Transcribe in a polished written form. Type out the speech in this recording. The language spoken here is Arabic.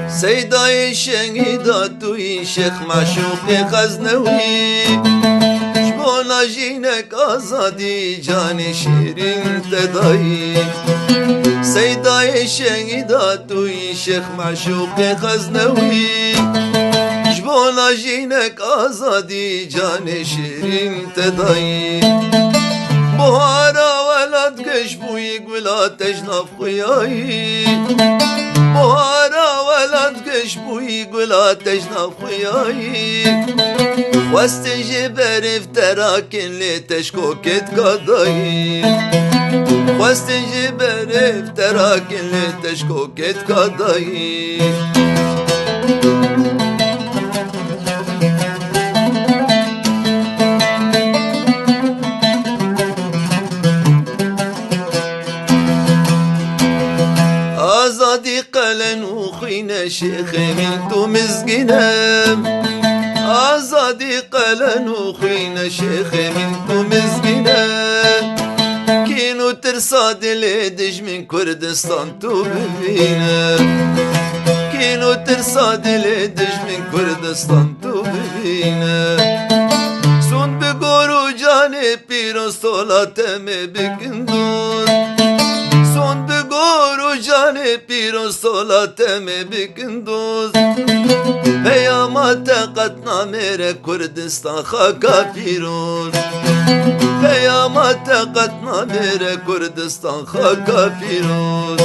سيداي شهيداتوي شيخ معشوق غزنوي شبونا جينك آزادي جاني شيرين تداي سيداي شهيداتوي شيخ معشوق غزنوي شبونا جينك آزادي جاني شيرين تداي بهارا ولد قشبوي قولا تجنب خياي بهارا ولد قشبوي قولا تجنب خياي واستجيب عرف تراكن لتشكوكت قضاي واستجيب عرف تراكن لتشكوكت قضاي آزادي قلن وخينا شيخ منتو مزقنام آزادي قلن وخينا شيخ منتو مزقنام كينو ترصاد الهدج من كردستان تو ببينا كينو ترصاد الهدج من كردستان تو ببينا سون بقورو جاني بيرو صولاتم بكندون سون بقورو جاني بيرو صولاتم بكندوز پیامات قطنا میره کردستان خاکا پیروز پیامات قطنا میره کردستان خاکا پیروز